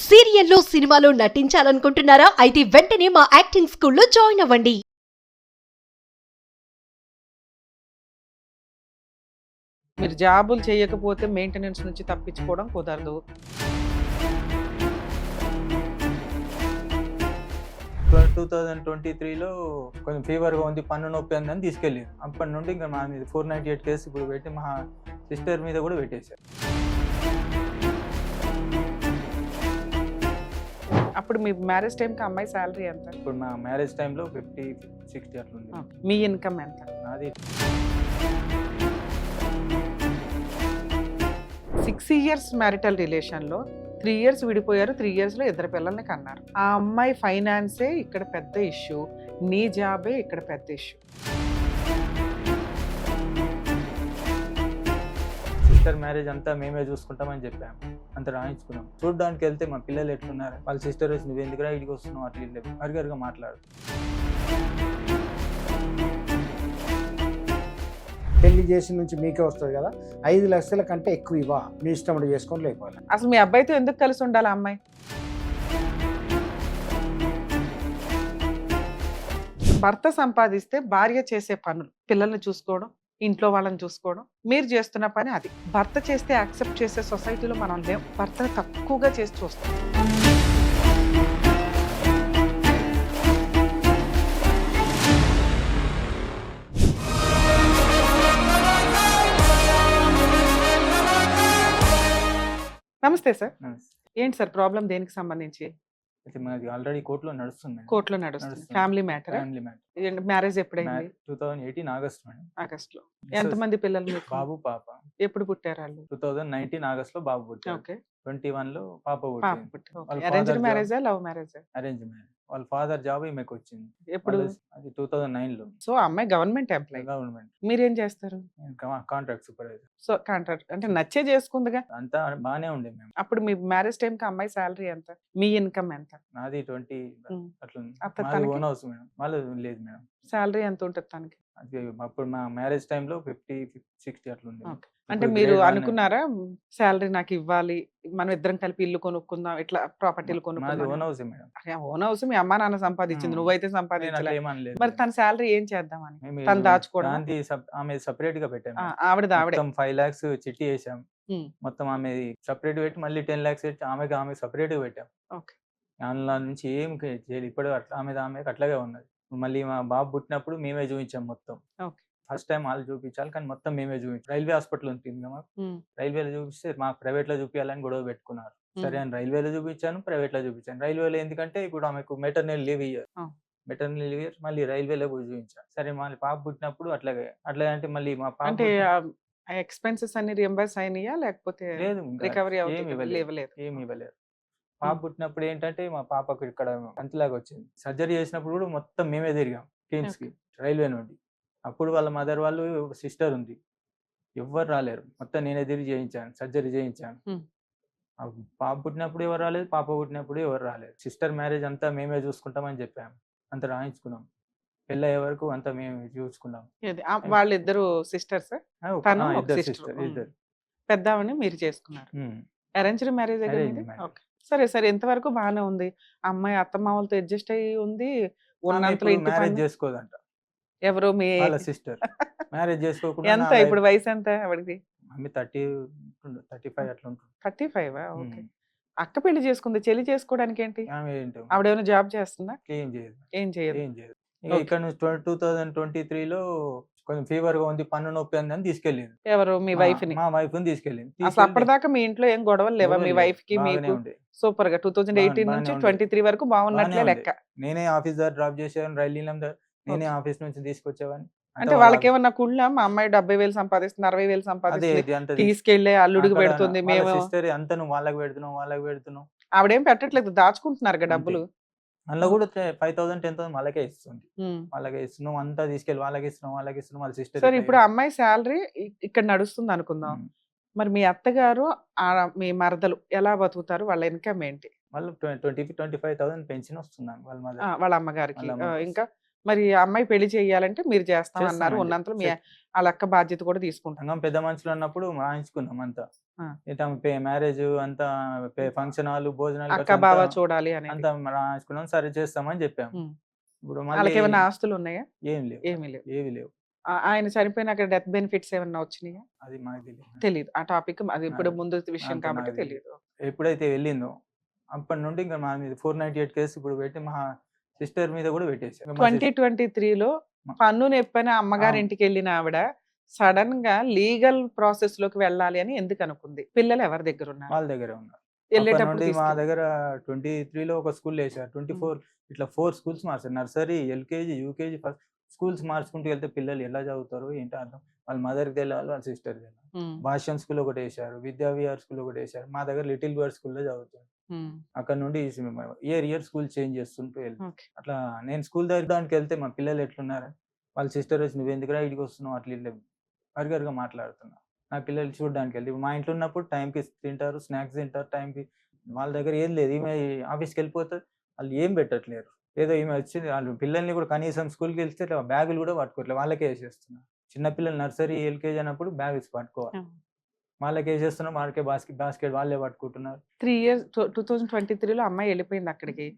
సీరియల్లో సినిమాలో నటించాలనుకుంటున్నారా? అయితే వెంటనే మా యాక్టింగ్ స్కూల్లో జాయిన్ అవ్వండి. మీరు జాబులు చేయకపోతే మెయింటెనెన్స్ నుంచి తప్పించుకోవడం కుదరదు. 2023లో కొంచెం ఫీవర్గా ఉంది, పన్ను నొప్పి అందని తీసుకెళ్ళారు. అప్పటి నుండి ఇంకా మా మీద 498 కేసు ఇప్పుడు పెట్టి మా సిస్టర్ మీద కూడా పెట్టేశారు. అప్పుడు మీ మ్యారేజ్ టైంకి అమ్మాయి శాలరీ ఎంత? ఇప్పుడు మా మ్యారేజ్ టైంలో 50-60 అట్లుంది. మీ ఇన్కమ్ ఎంత? అది 6 ఇయర్స్ మ్యారిటల్ రిలేషన్లో 3 ఇయర్స్ విడిపోయారు. 3 ఇయర్స్లో 2 పిల్లల్ని కన్నారు. ఆ అమ్మాయి ఫైనాన్సే ఇక్కడ పెద్ద ఇష్యూ, నీ జాబే ఇక్కడ పెద్ద ఇష్యూ. సిస్టర్ మ్యారేజ్ అంతా మేమే చూసుకుంటామని చెప్పాము, అంత రాయించుకున్నాం. చూడడానికి వెళ్తే మా పిల్లలు ఎట్లున్నారు, వాళ్ళ సిస్టర్ వచ్చి నువ్వు ఎందుకురా ఇడికి వస్తున్నావు అట్లా ఇట్లా అరుగరుగా మాట్లాడు. పెళ్లి చేసిన నుంచి మీకే వస్తుంది కదా, 5 లక్షల కంటే ఎక్కువ ఇవ్వ, మీ ఇష్టం చేసుకొని లేకపోవాలి. అసలు మీ అబ్బాయితో ఎందుకు కలిసి ఉండాలి ఆ అమ్మాయి? భర్త సంపాదిస్తే భార్య చేసే పనులు, పిల్లల్ని చూసుకోవడం, ఇంట్లో వాళ్ళని చూసుకోవడం, మీరు చేస్తున్న పని అది. భర్త చేస్తే యాక్సెప్ట్ చేసే సొసైటీలో మనం లేం. భర్తను తక్కువగా చేసి చూస్తాం. నమస్తే సార్. ఏంటి సార్ ప్రాబ్లం, దేనికి సంబంధించి? అయితే మాది ఆల్రెడీ కోర్టులో నడుస్తుంది. కోర్టులో నడుస్తుంది. Family matter. Family matter. Marriage ఎప్పుడైంది? 2018 ఆగస్ట్ మేడం. ఆగస్ట్ లో. ఎంతమంది పిల్లలు మీకు? బాబు పాప. ఎప్పుడు పుట్టారు వాళ్ళు? 2019 ఆగస్ట్ లో బాబు పుట్టారు. ఓకే. 21లో పాప పాప పుట్టింది. పుట్టారు. వాళ్ళ అరేంజ్డ్ father మ్యారేజా, లవ్ మ్యారేజా? Arrange marriage. వాళ్ళ ఫాదర్ జాబ్ ఈమెకు వచ్చింది. ఎప్పుడు? అది 2009లో. సో అమ్మాయి గవర్నమెంట్ ఎంప్లాయ్, గవర్నమెంట్. మీరేం చేస్తారు? Contract supervisor. సో కాంట్రాక్ట్ అంటే నచ్చే చేసుకుందిగా. అంతా బాగానే ఉండే మేము. అప్పుడు మీ మ్యారేజ్ టైం కి అమ్మాయి శాలరీ ఎంత, మీ ఇన్కమ్ ఎంత? నాది 20 ఉమ్. అట్లుంది. అత్త మాది తనకి? Own house madam. వాళ్ళు లేదు మేడం. శాలరీ ఎంత ఉంటుంది తనకి? అది అప్పుడు మా మ్యారేజ్ టైంలో 50-60 అట్లుంది. Okay. అంటే ఇప్పుడు మీరు grade one అనుకున్నారా శాలరీ నాకు ఇవ్వాలి, మనం ఇద్దరం కలిపి ఇల్లు కొనుక్కుందాం, ఇట్లా ప్రాపర్టీలు మాది కొనుక్కుందాం? Own house madam. Own house మీ అమ్మా నాన్న సంపాదించింది, ఉమ్. నువ్వైతే నేను సంపాదించలే. అట్లా ఏమనలేదు. మరి తన శాలరీ ఏం చేద్దామని? మేము తను దాచుకోవడం? గాంధీ ఆమె సపరేట్ గా పెట్టాము. ఆవిడది ఆవిడే. మొత్తం 5 lakhs చిట్టి వేసాం. ఉమ్. మొత్తం ఆమె సపరేట్ పెట్టి మళ్ళీ 10 lakhs పెట్టి ఆమె సపరేట్ గా పెట్టాం. ఓకే. అందులో నుంచి ఏం చేయలేదు ఇప్పుడు. అట్లా ఆమెకి అట్లాగే ఉన్నది. మళ్ళీ మా బాబు పుట్టినప్పుడు మేమే చూపించాం మొత్తం. ఓకే. ఫస్ట్ టైం వాళ్ళు చూపించాలి, కానీ మొత్తం మేమే చూపించాం. రైల్వే హాస్పిటల్ ఉంటుంది కదా, ఉమ్. రైల్వేలో చూపిస్తే మాకు ప్రైవేట్ లో చూపించాలని గొడవ పెట్టుకున్నారు. సరే అని రైల్వేలో చూపించాను, ప్రైవేట్ లో చూపించాను. రైల్వేలో ఎందుకంటే ఇప్పుడు ఆమెకు మెటర్నల్ లీవ్ ఇయ్యారు. ఆ. మెటర్నల్ లీవ్ ఇయ్యారు, మళ్ళీ రైల్వేలో పోయి చూపించాను. సరే మళ్ళీ పాప పుట్టినప్పుడు అట్లాగే అంటే మళ్ళీ మా పాప అంటే ఆ ఎక్స్పెన్సెస్ అన్ని రియంబర్స్ అయినాయా లేకపోతే లేదు, రికవరీ ఏమి ఇవ్వలేదు. ఏమి ఇవ్వలేదు. పాప పుట్టినప్పుడు ఏంటంటే మా పాపకు ఇక్కడ అంతలాగా వచ్చింది. సర్జరీ చేసినప్పుడు కూడా మొత్తం మేమే తిరిగాం కిమ్స్ కి, రైల్వే నుండి. అప్పుడు వాళ్ళ మదర్ వాళ్ళు సిస్టర్ ఉంది, ఎవ్వరు రాలేరు. మొత్తం నేనే తిరిగి చేయించాను, సర్జరీ చేయించాను. Hmm. ఆ పాప పుట్టినప్పుడు ఎవరు రాలేదు, పాప పుట్టినప్పుడు ఎవరు రాలేదు. సిస్టర్ మ్యారేజ్ అంతా మేమే చూసుకుంటామని చెప్పాము, అంత రాయించుకున్నాం. పెళ్ళి అయ్యే వరకు అంతా మేము చూసుకున్నాం. వాళ్ళిద్దరు సిస్టర్స్, తను ఒక ఇద్దరు sister. సిస్టర్, ఇద్దరు. పెద్దవాడిని మీరు చేసుకున్నారు. Arranged marriage Arranged marriage. Okay. సరే సరే, ఎంతవరకు బాగానే ఉంది. అమ్మాయి అత్తమామలతో అడ్జస్ట్ అయ్యి ఉంది, ఉన్నంతలో ఇంటి మ్యారేజ్ పనులు. చేసుకోదంట ఎవరు మీ వాళ్ళ సిస్టర్. మ్యారేజ్ చేసుకోకుండా ఎంత ఇప్పుడు వయసు ఎంత ఆవిడకి? ఆమె 30-35 అట్లా ఉంటుంది. 35? ఓకే. అక్క పెళ్లి చేసుకుంది, చెల్లి చేసుకోవడానికి ఏంటి? ఆమె ఏంటో ఆవిడ ఏమైనా జాబ్ చేస్తుందా? ఏం చేయదు. ఏం చేయదు. ఇక Okay. ఇక్కడ నుంచి 2023లో కొంచెం ఫీవర్గా ఉంది, పన్ను నొప్పి అని తీసుకెళ్ళింది. ఎవరు మీ వైఫ్ ని? మా వైఫ్ ని తీసుకెళ్ళింది. అసలు అప్పటిదాకా మీ ఇంట్లో ఏం గొడవలు లేవా? మీ వైఫ్ కి మీకు ఉండే. సూపర్ గా 2018 బాగానే నుంచి ఉండే. 23 వరకు బాగున్నట్లే బాగానే లెక్క. నేనే ఆఫీస్ దగ్గర డ్రాప్ చేసేవాడిని, రైలు నేనే ఆఫీస్ నుంచి తీసుకొచ్చేవాడిని. అంటే వాళ్ళకి ఏమన్నా కుళ్ళ, మా అమ్మాయి 70,000 సంపాదిస్తుంది, 60,000 అదే సంపాదిస్తుంది, అంటది. తీసుకెళ్లే అల్లుడికి పెడుతుంది, మేము సిస్టర్ అంతా నువ్వు వాళ్ళకి పెడుతున్నావు. ఆవిడేం పెట్టట్లేదు, దాచుకుంటున్నారు అంతే. డబ్బులు. అందులో కూడా 5,000 10,000 వాళ్ళకే ఇస్తుంది. ఉమ్. వాళ్ళకే ఇస్తున్నావు, అంతా తీసుకెళ్ళి వాళ్ళకి ఇస్తున్నావు వాళ్ళ సిస్టర్. సరే, ఇప్పుడు ఆ అమ్మాయి శాలరీ ఇక్కడ నడుస్తుంది అనుకుందాం. మరి మీ అత్తగారు మీ మరదలు ఎలా బతుకుతారు? వాళ్ళ ఇన్కమ్ ఏంటి? వాళ్ళు 20-25,000 పెన్షన్ వస్తున్నాను వాళ్ళ మదర్. వాళ్ళ అమ్మగారికి. వాళ్ళ అమ్మగారికి. ఇంకా మరి ఆ అమ్మాయి పెళ్లి చేయాలంటే మీరు చేస్తామన్నారు, చేస్తామండి. ఉన్నంతలో మీ వాళ్ళ అక్క బాధ్యత కూడా తీసుకుంటాం. సంఘం పెద్ద మనుషులు అన్నప్పుడు రాయించుకున్నాం అంతా. ఆ. మ్యారేజ్ అంతా ఫంక్షన్ హాల్ భోజనాలు అక్క బావ చూడాలి అనేది. అంతా రాసుకున్నాం, సరే చేస్తామని చెప్పాము. ఉమ్. ఇప్పుడు మళ్ళీ వాళ్ళకి ఏమైనా ఆస్తులు ఉన్నాయా? ఏం లేవు, ఏమీ లేవు. ఏవి లేవు. ఆయన చనిపోయినాక డెత్ బెనిఫిట్స్ ఏమన్నా వచ్చినాయా? అది మాకు తెలియదు. తెలియదు. ఆ టాపిక్ అది ఇప్పుడు నాకు- ముందు విషయం నాకు కాబట్టి నాకు తెలియదు. ఎప్పుడైతే వెళ్ళిందో అప్పటి నుండి ఇంకా మా మీద 498 కేసు ఇప్పుడు పెట్టి మా సిస్టర్ మీద కూడా పెట్టేసారు. 2023లో పన్ను నొప్పని అమ్మగారి అవును. ఇంటికి వెళ్ళిన ఆవిడ సడన్ గా లీగల్ ప్రాసెస్ లోకి వెళ్ళాలి అని ఎందుకు అనుకుంది? పిల్లలు ఎవరి దగ్గర ఉన్నారు? వాళ్ళ దగ్గర ఉన్నారు. అప్పటి వెళ్ళేటప్పుడు నుండి మా తీసుకెళ్ళి- దగ్గర 23లో ఒక స్కూల్ వేసారు. 24 ఇట్లా 4 స్కూల్స్ మార్చారు. Nursery, LKG, UKG, first schools మార్చుకుంటూ వెళ్తే పిల్లలు ఎలా చదువుతారు ఏంటో అర్థం. వాళ్ళ మదర్కి తెలియాలి, వాళ్ళ సిస్టర్కి తెలియాలి. ఉమ్, భాష్యం స్కూల్ ఒకటి వేసారు, విద్యా విహార్ స్కూల్ ఒకటి వేసారు. మా దగ్గర లిటిల్ బర్డ్ స్కూల్లో చదువుతుంది. ఉమ్, అక్కడ నుండి ఇయర్ స్కూల్ చేంజ్ చేస్తుంటూ వెళ్ళి ఓకే. అట్లా నేను స్కూల్ దగ్గరికి వెళ్తే మా పిల్లలు ఎట్లున్నారు, వాళ్ళ సిస్టర్ వచ్చి నువ్వు ఎందుకురా ఇడికి వస్తున్నావు అట్లా ఇట్లా అరుగరుగా మాట్లాడుతున్నా. నా పిల్లలు చూడడానికి వెళ్తే ఇప్పుడు మా ఇంట్లో ఉన్నప్పుడు టైంకి తింటారు, స్నాక్స్ తింటారు టైంకి. వాళ్ళ దగ్గర ఏం లేదు. ఈమె ఆఫీస్కి వెళ్ళిపోతే వాళ్ళు ఏం పెట్టట్లేరు. ఏదో ఈమె వచ్చింది, వాళ్ళు పిల్లల్ని కూడా కనీసం స్కూల్కి వెళ్తే బ్యాగులు కూడా పట్టుకోవట్లేదు, వాళ్ళకే వేసేస్తున్నారు. చిన్నపిల్లలు నర్సరీ, ఎల్కేజీ అన్నప్పుడు బ్యాగ్స్ పట్టుకోవాలి, వాళ్ళకే వేసేస్తున్నాం. వాళ్ళకే బాస్కెట్ వాళ్ళే పట్టుకుంటున్నారు. 3 years 2023లో అమ్మాయి వెళ్ళిపోయింది అక్కడికి.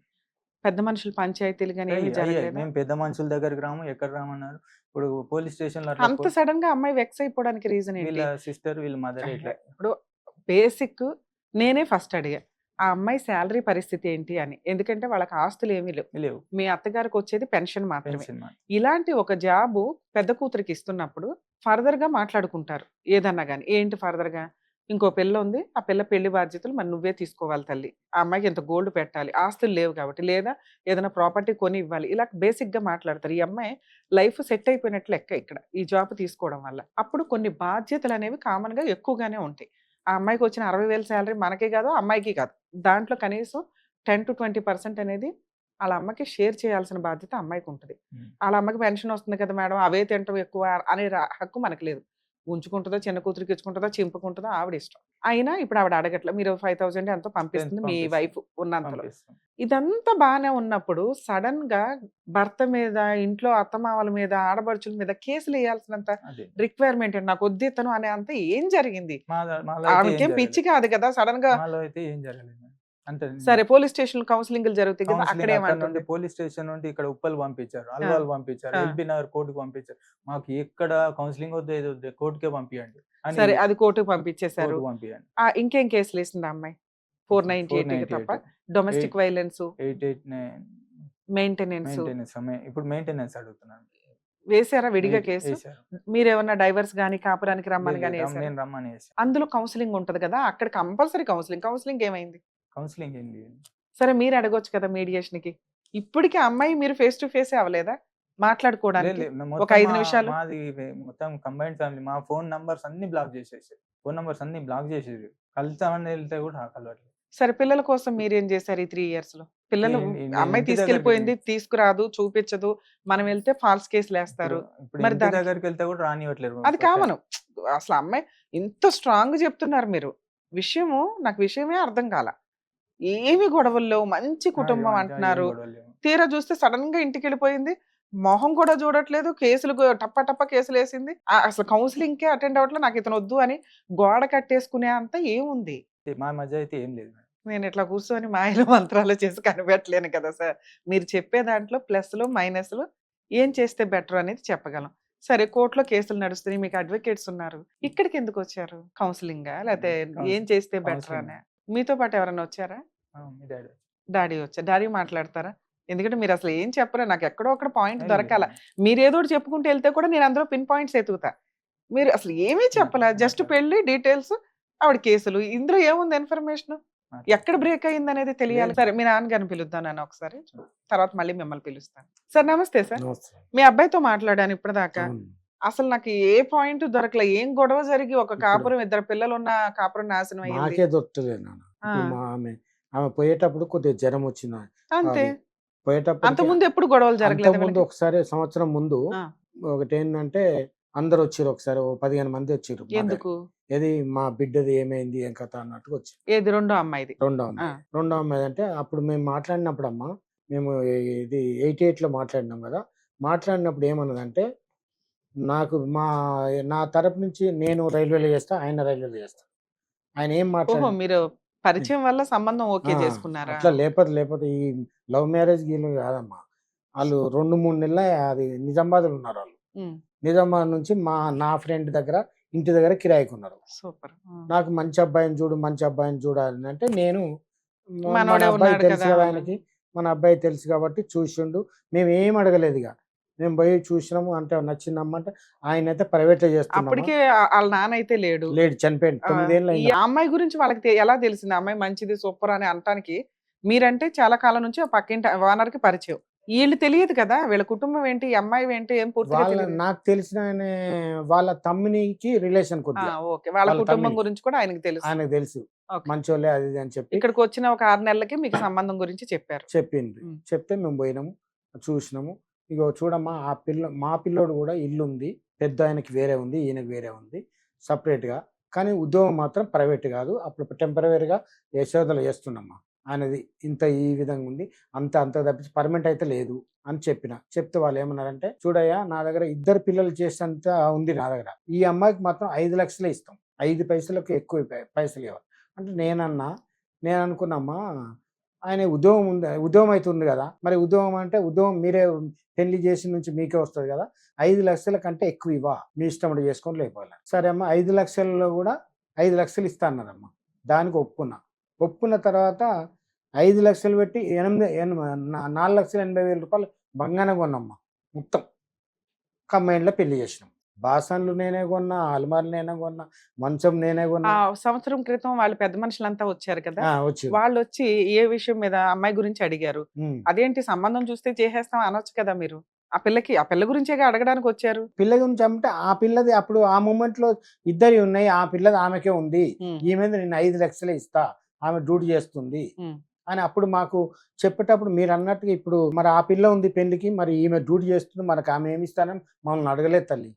పెద్ద మనుషులు పంచాయతీలు కానీ ఏమి అయ్యాయి. జరగలేదు. మేము పెద్ద మనుషుల దగ్గరికి రాము, ఎక్కడ రామన్నారు. ఇప్పుడు పోలీస్ స్టేషన్ లో అంత సడన్ గా అమ్మాయి వెక్స్ అయిపోవడానికి రీజన్ వీళ్ళ ఏంటి? సిస్టర్ వీళ్ళ మదర్ ఇట్లా ఇప్పుడు బేసిక్ నేనే ఫస్ట్ అడిగా ఆ అమ్మాయి శాలరీ పరిస్థితి ఏంటి అని. ఎందుకంటే వాళ్ళకి ఆస్తులు ఏమీ లేవు. లేవు, మీ అత్తగారికి వచ్చేది పెన్షన్ మాత్రమే. పెన్షన్ మాట. ఇలాంటి ఒక జాబు పెద్ద కూతురికి ఇస్తున్నప్పుడు ఫర్దర్ గా మాట్లాడుకుంటారు ఏదన్నా కానీ. ఏంటి ఫర్దర్ గా? ఇంకో పిల్ల ఉంది, ఆ పిల్ల పెళ్లి బాధ్యతలు మరి నువ్వే తీసుకోవాలి తల్లి. ఆ అమ్మాయికి ఇంత గోల్డ్ పెట్టాలి, ఆస్తులు లేవు కాబట్టి, లేదా ఏదైనా ప్రాపర్టీ కొని ఇవ్వాలి. ఇలా బేసిక్ గా మాట్లాడతారు. ఈ అమ్మాయి లైఫ్ సెట్ అయిపోయినట్లు లెక్క ఇక్కడ ఈ జాబ్ తీసుకోవడం వల్ల. అప్పుడు కొన్ని బాధ్యతలు అనేవి కామన్ గా ఎక్కువగానే ఉంటాయి. ఆ అమ్మాయికి వచ్చిన 60,000 శాలరీ మనకే కాదు, అమ్మాయికి కాదు. దాంట్లో కనీసం 10 to 20% అనేది వాళ్ళ అమ్మకి షేర్ చేయాల్సిన బాధ్యత అమ్మాయికి ఉంటుంది. వాళ్ళ అమ్మకి పెన్షన్ వస్తుంది కదా మేడం, అవే తింటాం ఎక్కువ అనే హక్కు మనకు లేదు. ఉంచుకుంటుందో, చిన్న కూతురికి ఇచ్చుకుంటుందో, చింపుకుంటుందో ఆవిడ ఇష్టం. అయినా ఇప్పుడు ఆవిడ అడగట్లే. మీరు 5,000 ఎంతో పంపిస్తుంది మీ పంపిస్తాం. వైఫ్ ఉన్నంతలో. పంపిస్తాం. ఇదంతా బాగానే ఉన్నప్పుడు సడన్ గా భర్త మీద, ఇంట్లో అత్తమామల మీద, ఆడపడుచుల మీద కేసులు వేయాల్సినంత అదే రిక్వైర్మెంట్ నాకు వద్దితను అనే అంత ఏం జరిగింది? మాలో అయితే ఏం ఆవిడకేం పిచ్చి జరగలేదు. కాదు కదా సడన్ గా. మాలో అయితే ఏం జరగలేదు. అంతే. సరే పోలీస్ స్టేషన్ కౌన్సిలింగ్ జరుగుతాయి కదా, కౌన్సిలింగ్ అక్కడ అక్కడ నుండి ఏమంటుంది? పోలీస్ స్టేషన్ నుండి ఇక్కడ ఉప్పల్ పంపించారు, అల్వాల్ పంపించారు, ఆ. ఎల్బీ నగర్ కోర్టుకు పంపించారు. మాకు ఎక్కడ కౌన్సిలింగ్ వద్దు, ఏదో వద్దు, కోర్టుకే పంపించండి అని. సరే అది కోర్టుకు పంపించేశారు. కోర్టుకు పంపించండి. ఇంకేం కేసులు వేసింది ఆ అమ్మాయి? 498 తప్ప 498, డొమెస్టిక్ వైలెన్స్, 889 మెయింటెనెన్స్ మెయింటెనెన్స్ ఇప్పుడు మెయింటెనెన్స్ అడుగుతున్నాను. వేసారా విడిగా కేసు? వేశారు. మీరేమన్నా డైవర్స్ గానీ కాపురానికి రమ్మని లేదు, గానీ లేదు, వేసారా? నేను రమ్మని వేసాను. అందులో కౌన్సిలింగ్ ఉంటది కదా, అక్కడ కంపల్సరీ కౌన్సిలింగ్ ఏమైంది? కౌన్సిలింగ్ ఏంది? సరే మీరు అడగొచ్చు కదా మీడియేషన్ కి. ఇప్పటికి అమ్మాయి మీరు ఫేస్ టు ఫేస్ అవ్వలేదా లేదు, మాట్లాడుకోవడానికి? లేదు, ఒక 5 నిమిషాలు. మాది మొత్తం కంబైన్డ్ ఫ్యామిలీ. మా ఫోన్ నంబర్స్ అన్ని బ్లాక్ చేసేసారు. ఫోన్ నంబర్స్ అన్ని బ్లాక్ చేసేది. కలుద్దామని వెళ్తే కూడా కలవట్లేదు. సరే పిల్లల కోసం మీరేం చేశారు ఈ 3 years లో? పిల్లలు నేను అమ్మాయి ఇంటి తీసుకెళ్లిపోయింది, దగ్గరికి- తీసుకురాదు, చూపించదు, మనం వెళ్తే ఫాల్స్ కేసులు వేస్తారు. ఇప్పుడు మరి ఇంటి దానికి- దగ్గరికి వెళ్తే కూడా రానివ్వట్లేదు. అది కామన్. అసలు అమ్మాయి ఇంత స్ట్రాంగ్ చెప్తున్నారు మీరు. నాకు విషయమే అర్థం కాల. ఏమి గొడవలు లేవు, మంచి కుటుంబం అంటున్నారు. తీరా చూస్తే సడన్ గా ఇంటికి వెళ్ళిపోయింది, మొహం కూడా చూడట్లేదు, కేసులు టప్ప కేసులు వేసింది. అసలు కౌన్సిలింగ్ కే అటెండ్ అవ్వట్లేదు, నాకు ఇతను వద్దు అని గోడ కట్టేసుకునే అంత ఏముంది? మా మధ్య అయితే ఏం లేదు. నేను ఇట్లా కూర్చొని మాయలు మంత్రాలు చేసి కనిపెట్టలేను కదా సార్. మీరు చెప్పే దాంట్లో ప్లస్లు మైనస్లు ఏం చేస్తే బెటర్ అనేది చెప్పగలం. సరే కోర్టులో కేసులు నడుస్తున్నాయి, మీకు అడ్వకేట్స్ ఉన్నారు, ఇక్కడికి ఎందుకు వచ్చారు? కౌన్సిలింగా లేకపోతే ఏం చేస్తే బెటర్ అని? మీతో పాటు ఎవరైనా వచ్చారా? మీ డాడీ డాడీ వచ్చారు. డాడీ మాట్లాడతారా? ఎందుకంటే మీరు అసలు ఏం చెప్పరా, నాకు ఎక్కడో ఒకటి పాయింట్ దొరకాల. మీరు ఏదో ఒకటి చెప్పుకుంటూ వెళ్తే కూడా నేను అందులో పిన్ పాయింట్స్ ఎతుకుతా. మీరు అసలు ఏమీ చెప్పలా, జస్ట్ పెళ్లి డీటెయిల్స్, ఆవిడ కేసులు, ఇందులో ఏముంది ఇన్ఫర్మేషన్? ఎక్కడ బ్రేక్ అయ్యింది అనేది తెలియాలి. సరే మీ నాన్నగారిని పిలుద్దాం నన్ను ఒకసారి, తర్వాత మళ్ళీ మిమ్మల్ని పిలుస్తాను. సార్ నమస్తే సార్. మీ అబ్బాయితో మాట్లాడాను ఇప్పటిదాకా. అసలు నాకు ఏ పాయింట్ దొరకలే. ఏం గొడవ జరిగి ఒక కాపురం, 2 పిల్లలు ఉన్న కాపురం నాశనం అయ్యింది? నాకే దొరకలేదు నాన్న. ఇప్పుడు మా ఆమె పోయేటప్పుడు కొద్దిగా జ్వరం వచ్చింది. అంతే. పోయేటప్పుడు అంత ముందు ఎప్పుడు గొడవలు జరగలేదు ముందు ఒకసారి సంవత్సరం ముందు ఒకటి ఏంటంటే అందరు వచ్చారు. ఒకసారి 15 మంది వచ్చారు. ఎందుకు? ఏది మా బిడ్డది ఏమైంది ఏం కథ అన్నట్టుగా వచ్చి. ఏది రెండో అమ్మాయిది? రెండో అమ్మాయి అంటే అప్పుడు మేము మాట్లాడినప్పుడు అమ్మ, మేము ఇది 88లో మాట్లాడినాం కదా. మాట్లాడినప్పుడు ఏమన్నదంటే, నాకు నా తరపు నుంచి నేను రైల్వేలో చేస్తా, ఆయన రైల్వేలో చేస్తా. ఆయన ఏం ఓహో మాట్లాడి మీరు పరిచయం వల్ల సంబంధం ఓకే చేసుకున్నారా? అట్లా లేకపోతే ఈ లవ్ మ్యారేజ్ గీలు కాదమ్మా. వాళ్ళు 2-3 నెలల అది నిజామాబాద్లో ఉన్నారు వాళ్ళు. నిజామాబాద్ నుంచి నా ఫ్రెండ్ దగ్గర ఇంటి దగ్గర కిరాయికి ఉన్నారు. సూపర్. నాకు మంచి అబ్బాయిని చూడు మంచి అబ్బాయిని చూడాలని అంటే నేను మన మనోడే అబ్బాయి ఉన్నాడు తెలుసు కదా. కదా ఆయనకి, మన అబ్బాయి తెలుసు కాబట్టి చూసిండు. మేము ఏం అడగలేదు ఇక, మేము పోయి చూసినాము అంటే నచ్చిందమ్మ అంటే ఆయన అయితే ప్రైవేట్లో చేస్తున్నాము. అప్పటికే వాళ్ళ నాన్న అయితే లేడు. లేడు, చనిపోయింది. 9 ఏళ్ళు ఈ అయింది. అమ్మాయి గురించి వాళ్ళకి ఎలా తెలిసింది? అమ్మాయి మంచిది సూపర్ అని అనటానికి మీరంటే చాలా కాలం నుంచి ఆ పక్కింటి ఓనర్ కి పరిచయం. వీళ్ళు తెలియదు కదా, వీళ్ళ కుటుంబం ఏంటి, ఈ అమ్మాయి ఏంటి, ఏం పూర్తిగా తెలియదు. నాకు తెలిసిన ఆయన వాళ్ళ తమ్మునికి రిలేషన్ కొద్దిగా ఓకే, వాళ్ళ వాళ్ళ కుటుంబం తమ్మునికి. గురించి కూడా ఆయనకి తెలుసు. ఆయనకు తెలుసు ఓకే. మంచోళ్ళే అది ఇది అని చెప్పి ఇక్కడికి వచ్చిన ఒక 6 నెలలకి మీకు సంబంధం గురించి చెప్పారు. చెప్పింది. ఉమ్. చెప్తే మేము పోయినాము, చూసినాము. ఇగో చూడమ్మా మా పిల్లోడు కూడా ఇల్లు ఉంది, పెద్ద ఆయనకి వేరే ఉంది, ఈయనకి వేరే ఉంది సపరేట్గా. కానీ ఉద్యోగం మాత్రం ప్రైవేట్ కాదు, అప్పుడు టెంపరీగా యశోదలు చేస్తున్నామ్మా. ఆయనది ఇంత ఈ విధంగా ఉంది, అంత తప్పించి పర్మనెంట్ అయితే లేదు అని చెప్తే వాళ్ళు ఏమన్నారంటే, చూడయ్యా నా దగ్గర 2 పిల్లలు చేసేంత ఉంది నా దగ్గర, ఈ అమ్మాయికి మాత్రం 5 లక్షలే ఇస్తాం, 5 పైసలకు ఎక్కువ పైసలు ఇవ్వాలి అంటే నేను అనుకున్నామ్మా ఆయన ఉద్యోగం అయితే ఉంది కదా, మరి ఉద్యోగం అంటే ఉద్యోగం మీరే పెళ్లి చేసి నుంచి మీకే వస్తుంది కదా, 5 లక్షల కంటే ఎక్కువ ఇవ్వ, మీ ఇష్టం చేసుకొని లేకపోవాలి. సరే అమ్మ 5 లక్షల్లో కూడా 5 లక్షలు ఇస్తా అన్నారమ్మా. దానికి ఒప్పుకున్న తర్వాత 5 లక్షలు పెట్టి 4,80,000 రూపాయలు బంగారం కొన్నమ్మా. మొత్తం కంబైన్లో పెళ్లి చేసినాం. బాసన్లు నేనే కొన్నా, అల్మార్లు నేనే కొన్నా, మంచం నేనే కొన్నా. సంవత్సరం క్రితం వాళ్ళు పెద్ద మనుషులంతా వచ్చారు కదా, వచ్చి వాళ్ళు వచ్చి ఏ విషయం మీద అమ్మాయి గురించి అడిగారు. అదేంటి సంబంధం చూస్తే చేసేస్తాం అనొచ్చు కదా మీరు. ఆ పిల్ల గురించేగా అడగడానికి వచ్చారు. పిల్ల గురించి అంటే ఆ పిల్లది అప్పుడు ఆ మూమెంట్ లో 2 ఉన్నాయి, ఆ పిల్లది ఆమెకే ఉంది, ఈ మీద నేను 5 లక్షలే ఇస్తా, ఆమె డ్యూటీ చేస్తుంది అని అప్పుడు మాకు చెప్పేటప్పుడు మీరు అన్నట్టుగా ఇప్పుడు మరి ఆ పిల్ల ఉంది పెళ్లికి, మరి ఈమె డ్యూటీ చేస్తుంది, మనకు ఆమె ఏమి ఇస్తానని మమ్మల్ని అడగలేదు తల్లి.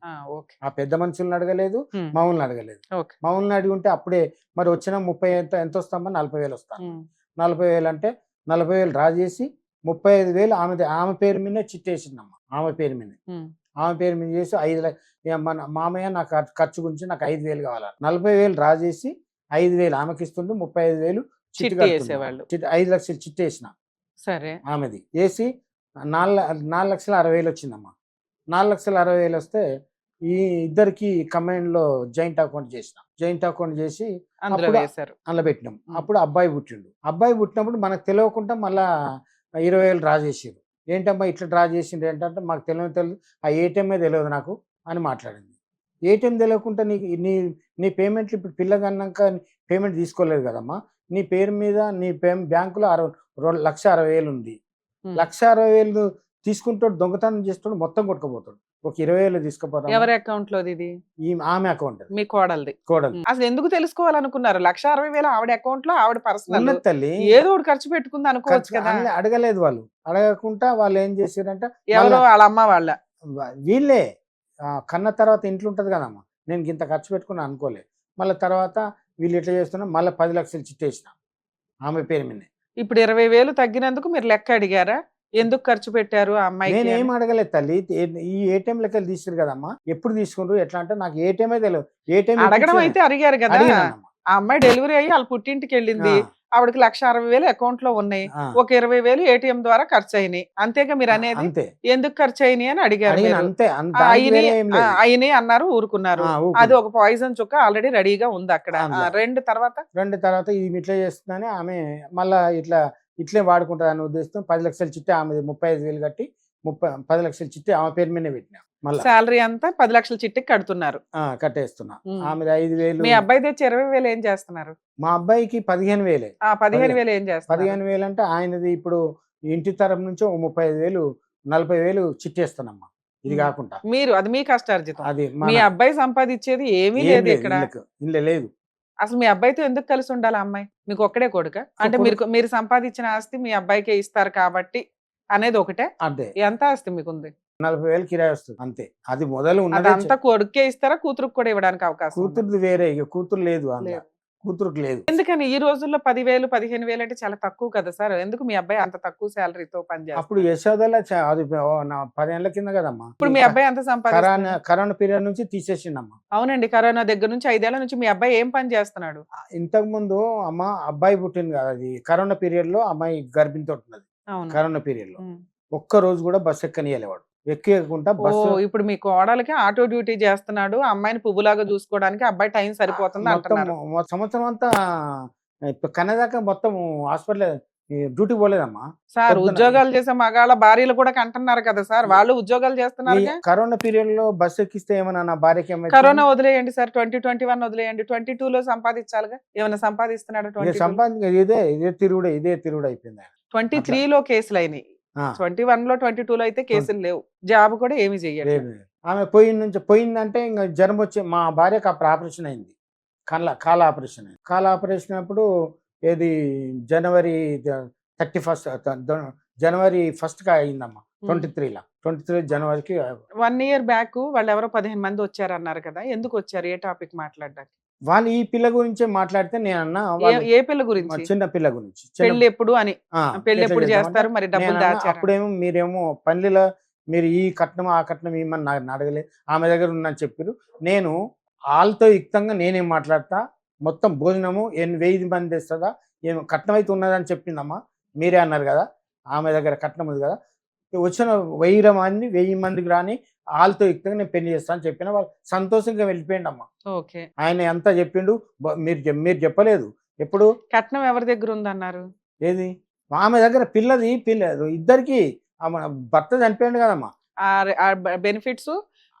ఆ పెద్ద మనుషులను అడగలేదు, మమ్మల్ని అడగలేదు. మమ్మల్ని అడిగి ఉంటే అప్పుడే మరి వచ్చిన 30 ఎంత వస్తామా, 40,000 వస్తాను. 40,000 అంటే 40,000 డ్రా చేసి 35,000 ఆమె పేరు మీద చిట్టేసిందమ్మా. ఆమె పేరు మీద చేసి 5 మన మామయ్య నాకు ఖర్చు గురించి నాకు 5,000 కావాలి, 40,000 డ్రా చేసి 5,000 ఆమెకి ఇస్తుంటే 35,000 చిట్టి వేసేవాళ్ళు. 5 లక్షలు చిట్టి వేసిన సరే ఆమెది వేసి 4,60,000 వచ్చిందమ్మా. 4,60,000 వస్తే ఈ ఇద్దరికి కంబైన్ లో జాయింట్ అకౌంట్ చేసి అందులో పెట్టినాం. అప్పుడు అబ్బాయి పుట్టినప్పుడు మనకు తెలియకుండా మళ్ళా 20,000 డ్రా చేసారు. ఏంటమ్మా ఇట్లా డ్రా చేసిండ్రు ఏంటంటే మాకు తెలియదు, ఆ ఏటీఎంఏ తెలియదు నాకు అని మాట్లాడింది. ఏటీఎం తెలియకుండా నీ పేమెంట్లు ఇప్పుడు పిల్లగన్నాక పేమెంట్ తీసుకోలేదు కదమ్మా, నీ పేరు మీద నీ బ్యాంకులో 1,60,000 ఉంది, 1,60,000 తీసుకుంటాడు, దొంగతనం చేస్తాడు, మొత్తం కొట్టుకుపోతాడు. ఒక 20,000 తీసుకుపోతాడు. ఎవరి అకౌంట్ లో ఇది? ఆమె అకౌంట్, మీ కోడలు. అసలు ఎందుకు తెలుసుకోవాలనుకున్నారు? 1,60,000 ఆవిడ అకౌంట్ లో, ఆవిడ పర్సనల్ తల్లి ఏదో ఒకటి ఖర్చు పెట్టుకుంది అనుకోవచ్చు కదా. అడగలేదు వాళ్ళు, అడగకుండా వాళ్ళు ఏం చేశారంటే ఎవరో వాళ్ళ అమ్మ వాళ్ళ వీళ్ళే కన్న తర్వాత ఇంట్లో ఉంటది కదమ్మా, నేను ఇంత ఖర్చు పెట్టుకున్నా అనుకోలేదు. మళ్ళీ తర్వాత వీళ్ళు ఎట్లా చేస్తున్నా మళ్ళీ 10 లక్షలు చిట్టేసిన ఆమె పేరు మీద. ఇప్పుడు 20,000 తగ్గినందుకు మీరు లెక్క అడిగారా? ఎందుకు ఖర్చు పెట్టారు ఆ అమ్మాయి? నేను ఏం అడగలేదు తల్లి, ఈ ఏటీఎం లెక్కలు తీసారు కదమ్మా, ఎప్పుడు తీసుకుంటారు ఎట్లా అంటే నాకు ఏటీఎంఏ తెలియదు. ఏటీఎం అడగడం అయితే అడిగారు కదా. ఆ అమ్మాయి డెలివరీ అయ్యి వాళ్ళ పుట్టింటికి వెళ్ళింది, ఆవిడకి 1,60,000 అకౌంట్ లో ఉన్నాయి, ఒక 20,000 ఏటీఎం ద్వారా ఖర్చు అయినాయి, అంతేగా మీరు అనేది? ఎందుకు ఖర్చు అయినాయి అని అడిగారు. అయినాయి అన్నారు, ఊరుకున్నారు. అది ఒక పాయిజన్ చుక్క ఆల్రెడీ రెడీగా ఉంది అక్కడ. రెండు తర్వాత ఇది ఇట్లా చేస్తుందని ఆమె మళ్ళా ఇట్లే వాడుకుంటుంది అనే ఉద్దేశం 10 లక్షల చిట్టి ఆమె 35,000 కట్టి 10 లక్షల చిట్టి ఆమె పేరు మీద పెట్టినా. శాలరీ అంతా 10 లక్షల చిట్టికి కడుతున్నారు, కట్టేస్తున్నా. ఆమె 5,000. మీ అబ్బాయి తెచ్చి 20,000 ఏం చేస్తున్నారు? మా అబ్బాయికి 15,000. 15,000 ఏం చేస్తారు? 15,000 అంటే ఆయనది ఇప్పుడు ఇంటి తరపు నుంచి 35,000 40,000 చిట్టేస్తానమ్మా. ఇది కాకుండా అది మీ కష్టార్జితం. అది మీ అబ్బాయి సంపాదించేది ఏమీ లేదు ఇక్కడ, లేదు. అసలు మీ అబ్బాయితో ఎందుకు కలిసి ఉండాలి అమ్మాయి? మీకు ఒక్కడే కొడుక అంటే మీరు సంపాదించిన ఆస్తి మీ అబ్బాయికే ఇస్తారు కాబట్టి అనేది ఒకటే. అదే ఎంత ఆస్తి మీకుంది? 40,000 కిరాయి వస్తుంది అంతే. అది మొదలు అంతా కొడుకే ఇస్తారా, కూతురుకు కూడా ఇవ్వడానికి అవకాశం? కూతురుది వేరే, కూతురు లేదు, కూతురుకు లేదు. ఎందుకని ఈ రోజుల్లో 10,000 15,000 అంటే చాలా తక్కువ కదా సార్? ఎందుకు మీ అబ్బాయి అంత తక్కువ శాలరీతో అప్పుడు పనిచేస్తాడు? యశోదలో అది నా 10 ఏళ్ల కింద కదమ్మా. ఇప్పుడు మీ అబ్బాయి ఎంత సంపాదిస్తున్నాడు? కరోనా పీరియడ్ నుంచి తీసేసిండమ్మా. అవునండి, కరోనా దగ్గర నుంచి 5 ఏళ్ల నుంచి మీ అబ్బాయి ఏం పని చేస్తున్నాడు? ఇంతకు ముందు అమ్మ అబ్బాయి పుట్టింది కదా, అది కరోనా పీరియడ్ లో అమ్మాయి గర్భిణితో ఉన్నది. అవును. కరోనా పీరియడ్ లో ఉమ్. ఒక్క రోజు కూడా బస్సు ఎక్కనియలేవాడు. ఎక్కకుండా ఓ, బస్సు ఇప్పుడు మీ కోడలికి ఆటో డ్యూటీ చేస్తున్నాడు, అమ్మాయిని పువ్వులాగా చూసుకోవడానికి అబ్బాయి టైం సరిపోతుంది మొత్తం అంటున్నారు. సంవత్సరం అంతా ఇప్పుడు కన్నదాకా మొత్తం హాస్పిటల్ డ్యూటీ పోలేదమ్మా. సార్, పొద్దున- ఉద్యోగాలు చేసే మగాళ్ళ భార్యలు కూడా కంటున్నారు కదా సార్, వాళ్ళు ఉద్యోగాలు చేస్తున్నారు. ఈ కరోనా పీరియడ్ లో బస్సు ఎక్కిస్తే ఏమన్నా నా భార్యకి ఏమైనా కరోనా వదిలేయండి సార్, 2021 వదిలేయండి, 22 లో సంపాదించాలిగా. ఏమైనా సంపాదిస్తున్నాడు? సంపాదన ఇదే తిరుగుడు అయిపోయింది ఆయన. 23 లో కేసులు అయినాయి, ఆ, 21 లో 22 లో అయితే కేసులు లేవు. జాబ్ కూడా ఏమి చెయ్యట్లేదు. లేదు. ఆమె పోయిందంటే ఇంకా జ్వరం వచ్చి మా భార్యకు అప్పుడు ఆపరేషన్ అయింది. కాల ఆపరేషన్ అయింది. కాల ఆపరేషన్ అప్పుడు ఏది జనవరి 31 జనవరి 1 అయిందమ్మా. 23 జనవరికి 1 ఇయర్ బ్యాక్ వాళ్ళు ఎవరో 15 మంది వచ్చారు అన్నారు కదా, ఎందుకు వచ్చారు? ఏ టాపిక్ మాట్లాడడానికి? వాళ్ళు ఈ పిల్ల గురించే మాట్లాడితే నేను అన్నా ఏ పిల్ల గురించి? చిన్న పిల్ల గురించి పెళ్లి ఎప్పుడు అని. పెళ్లి ఎప్పుడు చేస్తారు మరి? డబ్బులు దాచారు? అప్పుడేమో మీరేమో పల్లెలో మీరు ఈ కట్నం ఆ కట్నం ఏమని నాకు అడగలేదు, ఆమె దగ్గర ఉందని చెప్పారు. నేను వాళ్ళతో యుక్తంగా నేనేం మాట్లాడతా, మొత్తం భోజనము 1000 మంది తెస్తుందా, ఏమో కట్నం అయితే ఉన్నదని చెప్పిందమ్మా. మీరే అన్నారు కదా ఆమె దగ్గర కట్నం ఉంది కదా, వచ్చిన 1000 మందికి రాని వాళ్ళతో యుక్తంగా నేను పెళ్లి చేస్తాను అని చెప్పిన వాళ్ళు సంతోషంగా వెళ్ళిపోయింది అమ్మా. ఓకే, ఆయన ఎంత చెప్పిండు, మీరు చెప్పలేదు ఎప్పుడు. కట్నం ఎవరి దగ్గర ఉందన్నారు? ఏది ఆమె దగ్గర పిల్లదు ఇద్దరికి, ఆమె భర్త చనిపోయింది కదమ్మా. బెనిఫిట్స్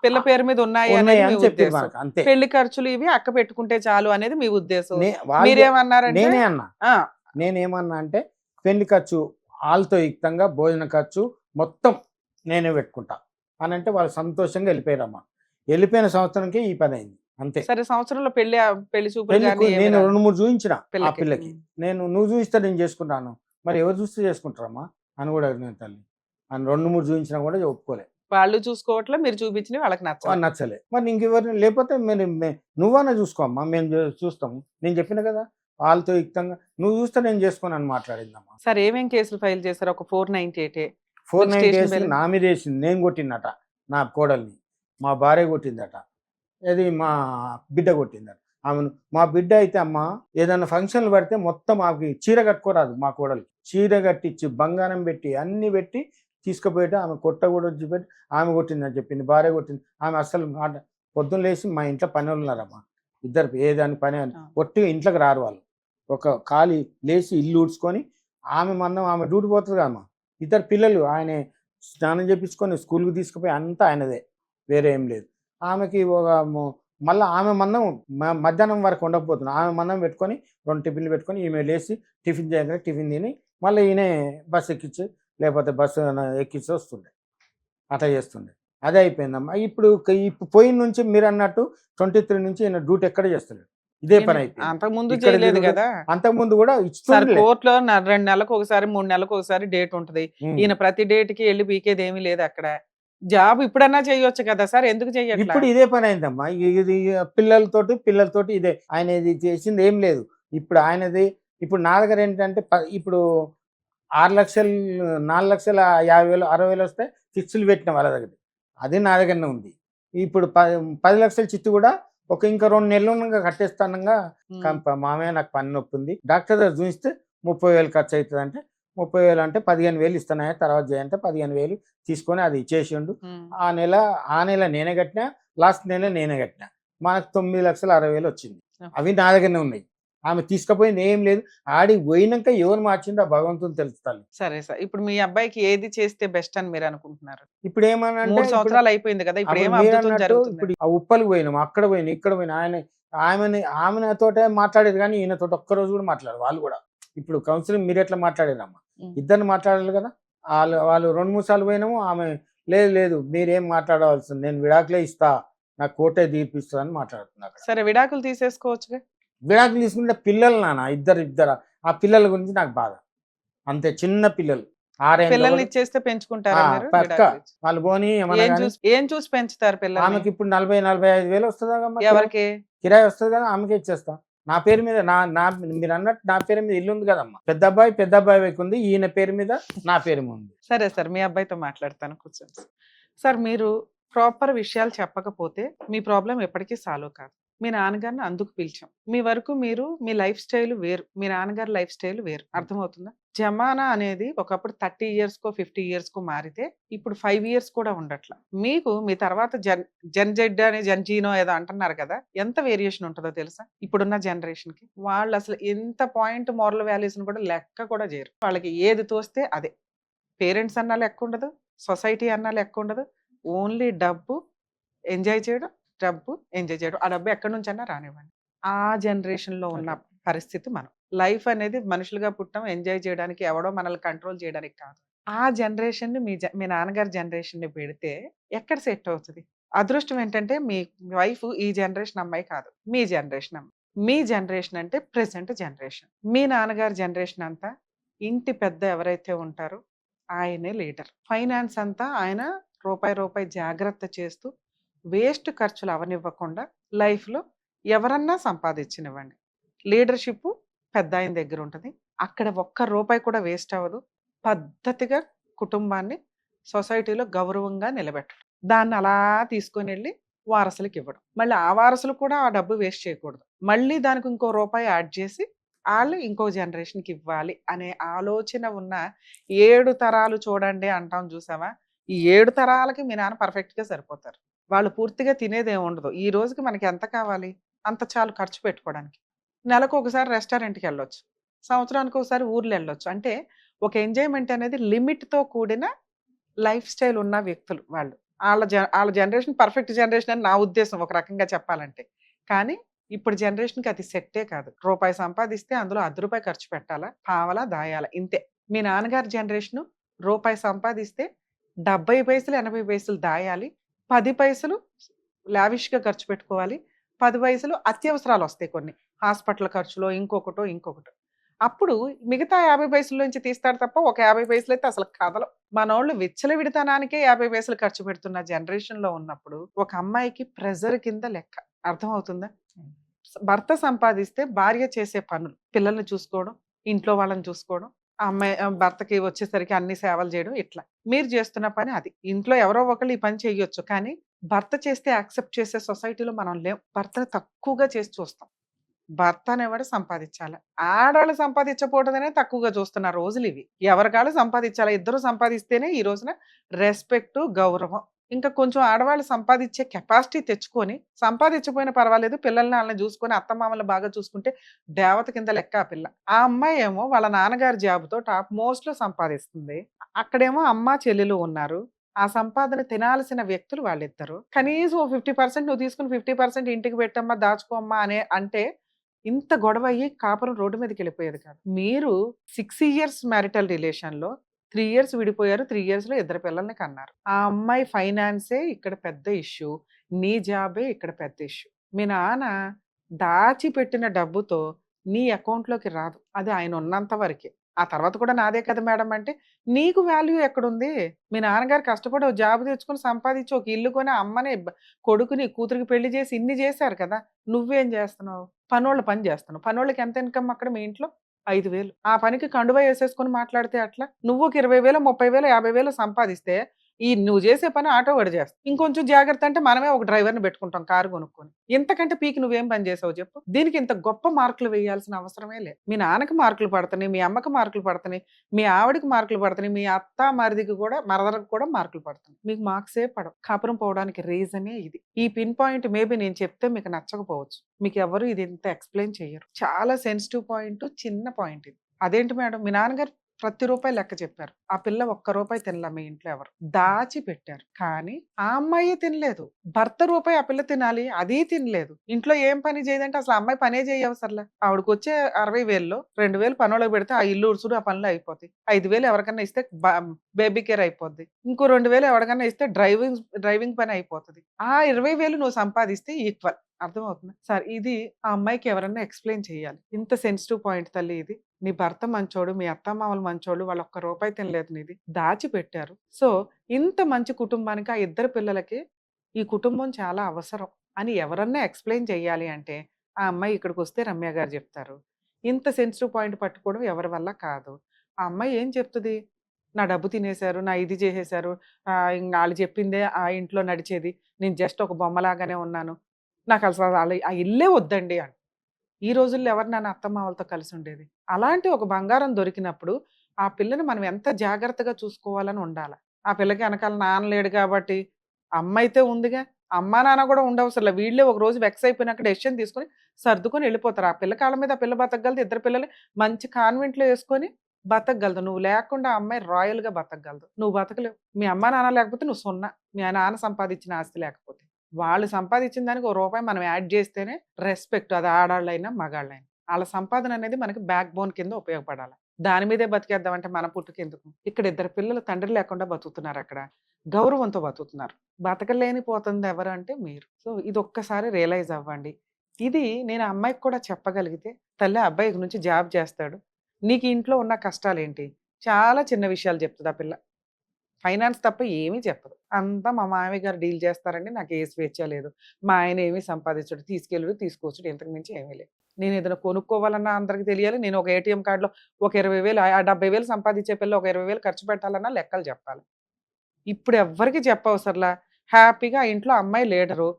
పిల్ల పేరు మీద ఉన్నాయి ఉన్నాయి అనేది అని మీ చెప్పి ఉద్దేశం. మనకు అంతే. పెళ్లి ఖర్చులు ఇవి అక్క పెట్టుకుంటే చాలు అనేది మీ ఉద్దేశం. వాళ్ళు- మీరేమన్నారంటే నేనేమన్నా అంటే పెళ్లి ఖర్చు వాళ్ళతో యుక్తంగా, భోజన ఖర్చు మొత్తం నేనే పెట్టుకుంటా అని అంటే వాళ్ళు సంతోషంగా వెళ్ళిపోయారమ్మా. వెళ్ళిపోయిన సంవత్సరంకి ఈ పని అయింది అంతే. సరే, సంవత్సరంలో పెళ్లి చూపులు పెళ్లికి గానీ ఏమి నేను రాదు 2-3 చూపించిన ఆ పిల్లకి. పిల్లకి. నువ్వు చూపిస్తే నేను చేసుకుంటాను, మరి ఎవరు చూస్తే చేసుకుంటారమ్మా అని కూడా అడిగిన తల్లి. అని 2-3 చూపించినా కూడా ఒప్పుకోలే. వాళ్ళు చూసుకోవట్లే, మీరు చూపించినవి వాళ్ళకి నచ్చలేదు. నచ్చలే. మరి ఇంకెవరిని లేకపోతే నువ్వన్నా చూసుకోమ్మా, మేము చూస్తాము. నేను చెప్పిన కదా వాళ్ళతో యుక్తంగా నువ్వు చూస్తే నేను చేసుకోను అని మాట్లాడిందమ్మా. సరే, ఏమేం కేసులు ఫైల్ చేశారు? ఒక 498 498 స్టేషన్ వేసి వెళ్ళి- నా మీద వేసింది. నేను కొట్టిందట నా కోడల్ని, మా భార్య కొట్టిందట, అది మా బిడ్డ కొట్టిందట ఆమెను. మా బిడ్డ అయితే అమ్మ ఏదైనా ఫంక్షన్లు పడితే మొత్తం ఆమెకి చీర కట్టుకోరాదు. మా కోడలికి చీర కట్టించి బంగారం పెట్టి అన్ని పెట్టి తీసుకుపోయేట ఆమె కొట్ట కూడా వచ్చి పెట్టి ఆమె కొట్టిందని చెప్పింది. భార్య కొట్టింది. ఆమె అసలు మాట పొద్దున్న లేచి మా ఇంట్లో పని వాళ్ళు ఉన్నారమ్మా, ఇద్దరు ఏదాని పని అని ఒట్టిగా ఇంట్లోకి రారు వాళ్ళు. ఒక ఖాళీ లేచి ఇల్లు ఊడ్చుకొని ఆమె డ్యూటీ పోతుంది కదమ్మా. ఇద్దరు పిల్లలు ఆయన స్నానం చేపించుకొని స్కూల్కి తీసుకుపోయి అంతా ఆయనదే, వేరే ఏం లేదు. ఆమెకి మళ్ళీ ఆమె మందం మధ్యాహ్నం వరకు ఉండకపోతుంది. ఆమె మందం పెట్టుకొని 2 టిఫిన్లు పెట్టుకొని ఈమె లేచి టిఫిన్ చేయగానే టిఫిన్ తిని మళ్ళీ ఈయన బస్సు ఎక్కించి లేకపోతే బస్సు ఎక్కించి వస్తుండే, అట్లా చేస్తుండే. అదే అయిపోయిందమ్మా. ఇప్పుడు పోయిన నుంచి మీరు అన్నట్టు 23 నుంచి ఈయన డ్యూటీ ఎక్కడ చేస్తలేడు, ఇదే పని అయిపోయింది. అంతకుముందు ఇక్కడ చేయలేదు తిరుగుడు. కదా అంతకుముందు కూడా సార్. ఇస్తుండే. కోర్టులో 2 నెలలకు ఒకసారి 3 నెలలకు ఒకసారి డేట్ ఉంటది. ఈయన ప్రతి డేట్ కి వెళ్ళి పీకేది ఏమీ లేదు అక్కడ. జాబ్ ఇప్పుడన్నా చేయొచ్చు కదా సార్, ఎందుకు చెయ్యట్లా? ఇప్పుడు ఇదే పని అయిందమ్మా. ఇది పిల్లలతోటి ఇదే. ఆయన ఇది చేసింది ఏం లేదు. ఇప్పుడు ఆయనది. ఇప్పుడు నా దగ్గర ఏంటంటే ఇప్పుడు 6 లక్షలు 4,50,000 60,000 వస్తే ఫిక్స్లు పెట్టిన వాళ్ళ దగ్గర, అది నా దగ్గరనే ఉంది. ఇప్పుడు 10 లక్షల చిట్టు కూడా ఇంకా 2 నెలలు కట్టేస్తానంగా. మామయ్య నాకు పని నొప్పి ఉంది, డాక్టర్ దగ్గర చూపిస్తే 30,000 ఖర్చు అవుతుంది అంటే 30,000 అంటే 15,000 ఇస్తున్నాయా తర్వాత చేయంటే 15,000 తీసుకొని అది ఇచ్చేసిండు. ఆ నెల నేనే కట్టినా, లాస్ట్ నెల నేనే కట్టినా. మనకు 9,60,000 వచ్చింది. అవి నా దగ్గరనే ఉన్నాయి. ఆమె తీసుకుపోయింది ఏం లేదు. ఆడికి పోయినాక ఎవరు మార్చిందో ఆ భగవంతుని తెలుస్తాను. సరే సార్, ఇప్పుడు మీ అబ్బాయికి ఏది చేస్తే బెస్ట్ అని మీరు అనుకుంటున్నారు? ఇప్పుడు ఏమన్నా 3 సంవత్సరాలు అయిపోయింది కదా, ఇప్పుడు ఏం అద్భుతం జరుగుతుంది? ఇప్పుడు ఆ ఉప్పలకు పోయినాం, అక్కడ పోయినా ఇక్కడ పోయినా. ఆమెతోటే మాట్లాడేది కానీ ఈయనతో ఒక్కరోజు కూడా మాట్లాడారు వాళ్ళు కూడా. ఇప్పుడు కౌన్సిలింగ్ మీరు ఎట్లా మాట్లాడేదమ్మా, ఇద్దరిని మాట్లాడాలి కదా. వాళ్ళు 2-3 సార్లు పోయినాము. ఆమె లేదు మీరేం మాట్లాడవలసింది, నేను విడాకులే ఇస్తా, నాకు కోర్టే తీర్పిస్తా అని మాట్లాడుతున్నారు. సరే, విడాకులు తీసేసుకోవచ్చుగా. విడాకులు తీసుకుంటే పిల్లలు నాన్న ఇద్దరు ఆ పిల్లల గురించి నాకు బాధ. అంతే, చిన్న పిల్లలు 6 పిల్లల్ని ఇచ్చేస్తే పెంచుకుంటారా మీరు? పక్క విడాకులు ఇచ్చి. వాళ్ళు పోని ఏం చూసి పెంచుతారు పిల్లల్ని? ఆమెకి ఇప్పుడు 40,000-45,000 వస్తుందా, ఎవరికి? కిరాయి వస్తుంది కదా, ఆమెకే ఇచ్చేస్తా. నా పేరు మీద మీరు అన్నట్టు నా పేరు మీద ఇల్లు ఉంది కదమ్మా. పెద్ద అబ్బాయి వైపు ఉంది, ఈయన పేరు మీద నా పేరు మీద ఉంది. సరే సార్, మీ అబ్బాయితో మాట్లాడతాను, కూర్చోండి సార్. సార్, మీరు ప్రాపర్ విషయాలు చెప్పకపోతే మీ ప్రాబ్లం ఎప్పటికీ సాల్వ్ కాదు. మీ నాన్నగారిని అందుకు పిలిచాం. మీ వరకు మీరు మీ లైఫ్ స్టైల్ వేరు, మీ నాన్నగారి లైఫ్ స్టైల్ వేరు. అర్థమవుతుందా? జమానా అనేది ఒకప్పుడు 30 ఇయర్స్కో 50 ఇయర్స్కో మారితే ఇప్పుడు 5 ఇయర్స్ కూడా ఉండట్లా. మీకు మీ తర్వాత జెన్ జెడ్ అనే జెన్జీనో ఏదో అంటున్నారు కదా, ఎంత వేరియేషన్ ఉంటుందో తెలుసా ఇప్పుడున్న జనరేషన్ కి? వాళ్ళు అసలు ఎంత పాయింట్ మోరల్ వాల్యూస్ కూడా లెక్క కూడా చేయరు. వాళ్ళకి ఏది తోస్తే అదే. పేరెంట్స్ అన్నా లెక్క ఉండదు, సొసైటీ అన్నా లెక్క ఉండదు. ఓన్లీ డబ్బు ఎంజాయ్ చేయడం, డబ్బు ఎంజాయ్ చేయడం. ఆ డబ్బు ఎక్కడి నుంచి అన్నా రానివ్వండి. ఆ జనరేషన్ లో ఉన్న పరిస్థితి మనం. లైఫ్ అనేది మనుషులుగా పుట్టం ఎంజాయ్ చేయడానికి, ఎవడో మనల్ని కంట్రోల్ చేయడానికి కాదు. ఆ జనరేషన్ ని మీ నాన్నగారి జనరేషన్ ని పెడితే ఎక్కడ సెట్ అవుతుంది? అదృష్టం ఏంటంటే మీ వైఫ్ ఈ జనరేషన్ అమ్మాయి కాదు, మీ జనరేషన్ అమ్మాయి. మీ జనరేషన్ అంటే ప్రెసెంట్ జనరేషన్. మీ నాన్నగారి జనరేషన్ అంతా ఇంటి పెద్ద ఎవరైతే ఉంటారో ఆయనే లీడర్. ఫైనాన్స్ అంతా ఆయన రూపాయి జాగ్రత్త చేస్తూ వేస్ట్ ఖర్చులు అవనివ్వకుండా లైఫ్లో ఎవరన్నా సంపాదించనివ్వండి. లీడర్షిప్ పెద్ద ఆయన దగ్గర ఉంటుంది. అక్కడ ఒక్క రూపాయి కూడా వేస్ట్ అవ్వదు. పద్ధతిగా కుటుంబాన్ని సొసైటీలో గౌరవంగా నిలబెట్టడం, దాన్ని అలా తీసుకొని వెళ్ళి వారసులకు ఇవ్వడం. మళ్ళీ ఆ వారసులు కూడా ఆ డబ్బు వేస్ట్ చేయకూడదు. మళ్ళీ దానికి ఇంకో రూపాయి యాడ్ చేసి వాళ్ళు ఇంకో జనరేషన్కి ఇవ్వాలి అనే ఆలోచన ఉన్న 7 తరాలు చూడండి అంటాం చూసావా? ఈ 7 తరాలకి మీ నాన్న పర్ఫెక్ట్గా సరిపోతారు. వాళ్ళు పూర్తిగా తినేదేమి ఉండదు. ఈ రోజుకి మనకి ఎంత కావాలి అంత చాలు ఖర్చు పెట్టుకోవడానికి. నెలకు ఒకసారి రెస్టారెంట్కి వెళ్ళొచ్చు, సంవత్సరానికి ఒకసారి ఊర్లు వెళ్ళొచ్చు. అంటే ఒక ఎంజాయ్మెంట్ అనేది లిమిట్తో కూడిన లైఫ్ స్టైల్ ఉన్న వ్యక్తులు వాళ్ళు. వాళ్ళ జనరేషన్ పర్ఫెక్ట్ జనరేషన్ అని నా ఉద్దేశం ఒక రకంగా చెప్పాలంటే. కానీ ఇప్పుడు జనరేషన్కి అది సెట్టే కాదు. రూపాయి సంపాదిస్తే అందులో ₹10 ఖర్చు పెట్టాలా, పావలా దాయాలా, ఇంతే. మీ నాన్నగారి జనరేషను రూపాయి సంపాదిస్తే 70 పైసలు 80 పైసలు దాయాలి, 10 పైసలు లావిష్గా ఖర్చు పెట్టుకోవాలి, 10 పైసలు అత్యవసరాలు వస్తాయి కొన్ని, హాస్పిటల్ ఖర్చులో ఇంకొకటో. అప్పుడు మిగతా 50 పైసల్లోంచి తీస్తాడు తప్ప ఒక 50 పైసలు అయితే అసలు కదలం. మనోళ్ళు విచ్చలవిడితనానికే 50 పైసలు ఖర్చు పెడుతున్న జనరేషన్లో ఉన్నప్పుడు ఒక అమ్మాయికి ప్రెజర్ కింద లెక్క. అర్థమవుతుందా? భర్త సంపాదిస్తే భార్య చేసే పనులు, పిల్లల్ని చూసుకోవడం, ఇంట్లో వాళ్ళని చూసుకోవడం, ఆ అమ్మాయి భర్తకి వచ్చేసరికి అన్ని సేవలు చేయడం, ఇట్లా మీరు చేస్తున్న పని అది. ఇంట్లో ఎవరో ఒకళ్ళు ఈ పని చేయొచ్చు, కానీ భర్త చేస్తే యాక్సెప్ట్ చేసే సొసైటీలో మనం లేం. భర్తను తక్కువగా చేసి చూస్తాం. భర్త అనేవాడు సంపాదించాలి, ఆడవాళ్ళు సంపాదించకూడదనే తక్కువగా చూస్తున్న రోజులు ఇవి. ఎవరికాళ్ళు సంపాదించాలి, ఇద్దరు సంపాదిస్తేనే ఈ రోజున రెస్పెక్ట్, గౌరవం. ఇంకా కొంచెం ఆడవాళ్ళు సంపాదించే కెపాసిటీ తెచ్చుకొని, సంపాదించకపోయినా పర్వాలేదు పిల్లల్ని వాళ్ళని చూసుకొని అత్తమామల్ని బాగా చూసుకుంటే దేవత కింద లెక్క ఆ పిల్ల. ఆ అమ్మాయి ఏమో వాళ్ళ నాన్నగారి జాబుతో టాప్ మోస్ట్ లో సంపాదిస్తుంది. అక్కడేమో అమ్మ చెల్లెలు ఉన్నారు. ఆ సంపాదన తినాల్సిన వ్యక్తులు వాళ్ళిద్దరు. కనీసం 50% నువ్వు తీసుకుని 50% ఇంటికి పెట్టమ్మా, దాచుకోమ్మా అంటే ఇంత గొడవ అయ్యి కాపురం రోడ్డు మీదకి వెళ్ళిపోయేది కాదు. మీరు 6 ఇయర్స్ మ్యారిటల్ రిలేషన్లో 3 ఇయర్స్ విడిపోయారు, 3 ఇయర్స్లో 2 పిల్లల్ని కన్నారు. ఆ అమ్మాయి ఫైనాన్సే ఇక్కడ పెద్ద ఇష్యూ, నీ జాబే ఇక్కడ పెద్ద ఇష్యూ. మీ నాన్న దాచిపెట్టిన డబ్బుతో నీ అకౌంట్లోకి రాదు, అది ఆయన ఉన్నంత వరకే. ఆ తర్వాత కూడా నాదే కదా మేడం అంటే నీకు వాల్యూ ఎక్కడుంది? మీ నాన్నగారు కష్టపడి ఒక జాబ్ తెచ్చుకొని సంపాదించి ఒక ఇల్లు కొని అమ్మని కొడుకుని కూతురికి పెళ్లి చేసి ఇన్ని చేశారు కదా, నువ్వేం చేస్తున్నావు? పనోళ్ళ పని చేస్తున్నావు. పనోళ్ళకి ఎంత ఇన్కమ్ అక్కడ మీ ఇంట్లో? 5,000. ఆ పనికి కండువా వేసేసుకొని మాట్లాడితే అట్లా? నువ్వు ఒక 20,000, 30,000, 50,000 సంపాదిస్తే ఈ నువ్వు చేసే పని ఆటో వాడు చేస్తావు. ఇంకొంచెం జాగ్రత్త అంటే మనమే ఒక డ్రైవర్ని పెట్టుకుంటాం కారు కొనుక్కొని. ఇంతకంటే పీకి నువ్వేం పని చేసావు చెప్పు? దీనికి ఇంత గొప్ప మార్కులు వేయాల్సిన అవసరమే లేదు. మీ నాన్నకి మార్కులు పడుతున్నాయి, మీ అమ్మకి మార్కులు పడుతున్నాయి, మీ ఆవిడకి మార్కులు పడుతున్నాయి, మీ అత్త మరిదికి కూడా మరదలకు కూడా మార్కులు పడుతున్నాయి. మీకు మార్క్సే పడవు. కాపురం పోవడానికి రీజనే ఇది. ఈ పిన్ పాయింట్ మేబీ నేను చెప్తే మీకు నచ్చకపోవచ్చు, మీకు ఎవరు ఇది ఇంత ఎక్స్ప్లెయిన్ చెయ్యరు. చాలా సెన్సిటివ్ పాయింట్, చిన్న పాయింట్ ఇది. అదేంటి మేడం మీ నాన్నగారు ప్రతి రూపాయి లెక్క చెప్పారు, ఆ పిల్ల ఒక్క రూపాయి తినలే, మీ ఇంట్లో ఎవరు దాచి పెట్టారు. కానీ ఆ అమ్మాయి తినలేదు, భర్త రూపాయి ఆ పిల్ల తినాలి, అది తినలేదు. ఇంట్లో ఏం పని చేయదంటే అసలు అమ్మాయి పనే చేయవసరలే. ఆవిడకి వచ్చే 60,000లో 2,000 పనులకు పెడితే ఆ ఇల్లు ఉడుచుడు ఆ పనులు అయిపోతాయి. 5,000 ఎవరికన్నా ఇస్తే బేబీ కేర్ అయిపోద్ది, ఇంకో 2,000 ఎవరికన్నా ఇస్తే డ్రైవింగ్ పని అయిపోతుంది. ఆ 20,000 నువ్వు సంపాదిస్తే ఈక్వల్. అర్థమవుతుంది సార్? ఇది ఆ అమ్మాయికి ఎవరన్నా ఎక్స్ప్లెయిన్ చేయాలి. ఇంత సెన్సిటివ్ పాయింట్ తల్లి ఇది. నీ భర్త మంచోడు, మీ అత్తమామలు మంచోళ్ళు, వాళ్ళు ఒక్క రూపాయి తినలేదు, నీది దాచిపెట్టారు. సో ఇంత మంచి కుటుంబానికి ఆ 2 పిల్లలకి ఈ కుటుంబం చాలా అవసరం అని ఎవరన్నా ఎక్స్ప్లెయిన్ చేయాలి అంటే ఆ అమ్మాయి ఇక్కడికి వస్తే రమ్య గారు చెప్తారు. ఇంత సెన్సిటివ్ పాయింట్ పట్టుకోవడం ఎవరి వల్ల కాదు. ఆ అమ్మాయి ఏం చెప్తుంది? నా డబ్బు తినేశారు, నా ఇది చేసేశారు, ఇంక ఆళ్ళు చెప్పిందే ఆ ఇంట్లో నడిచేది. నేను జస్ట్ ఒక బొమ్మలాగానే ఉన్నాను. నాకు అసలు ఆ ఇల్లే వద్దండి అని. ఈ రోజుల్లో ఎవరు నాన్న అత్తమామలతో కలిసి ఉండేది? అలాంటి ఒక బంగారం దొరికినప్పుడు ఆ పిల్లని మనం ఎంత జాగ్రత్తగా చూసుకోవాలని ఉండాల. ఆ పిల్లకి ఎనకాల నాన్న లేడు కాబట్టి, అమ్మయితే ఉందిగా. అమ్మా, నాన్న కూడా ఉండవసరంలా. వీళ్ళే ఒక రోజు వెక్స్ అయిపోయినాక డెసిషన్ తీసుకొని సర్దుకొని వెళ్ళిపోతారు. ఆ పిల్ల కాళ్ళ మీద ఆ పిల్ల బతకగలదు. ఇద్దరు పిల్లలు మంచి కాన్వెంట్‌లో యేసుకొని బతకగలదు. నువ్వు లేకుండా ఆ అమ్మాయి రాయల్‌గా బతకగలదు. నువ్వు బతకలేవు. మీ అమ్మా, నాన్న లేకపోతే నువ్వు సున్నా. మీ నాన్న సంపాదించిన ఆస్తి లేకపోతే. వాళ్ళు సంపాదించిన దానికి ఒక రూపాయి మనం యాడ్ చేస్తేనే రెస్పెక్ట్. అది ఆడాళ్ళైనా, మగాళ్ళైనా. ఆళ్ళ సంపాదన అనేది మనకి బ్యాక్ బోన్ కింద ఉపయోగపడాల. దాని మీదే బతికేద్దామంటే మన పుట్టుకెందుకు? ఇక్కడ ఇద్దరు పిల్లలు తండ్రి లేకుండా బతుకుతున్నారక్కడ. గౌరవంతో బతుకుతున్నారు. బతకలేనిపోతుంది ఎవరు అంటే మీరు. సో, ఇదొక్కసారి రియలైజ్ అవ్వండి. ఇది నేను ఆ అమ్మాయికి కూడా చెప్పగలిగితే, తల్లి ఆ అబ్బాయి ఇక నుంచి జాబ్ చేస్తాడు. నీకు ఇంట్లో ఉన్న కష్టాలేంటి? చాలా చిన్న విషయాలు చెప్తది ఆ పిల్ల. ఫైనాన్స్ తప్ప ఏమీ చెప్పదు. అంతా మా మామయ్య గారు డీల్ చేస్తారండి. నాకు ఏ స్వేచ్ఛ లేదు. మా ఆయన ఏమీ సంపాదించడు. తీసుకెళ్ళుడు, తీసుకొచ్చుడు ఇంతకు మించి ఏమీ లేదు. నేను ఏదైనా కొనుక్కోవాలన్నా అందరికి తెలియాలి. నేను ఒక ఏటీఎం కార్డ్‌లో ఒక 20,000 ఆ 70,000 సంపాదించే పిల్ల ఒక 20,000 ఖర్చు పెట్టాలన్నా లెక్కలు చెప్పాలి. ఇప్పుడు ఎవ్వరికీ చెప్పవసరలా. హ్యాపీగా ఆ ఇంట్లో అమ్మాయి లీడరు.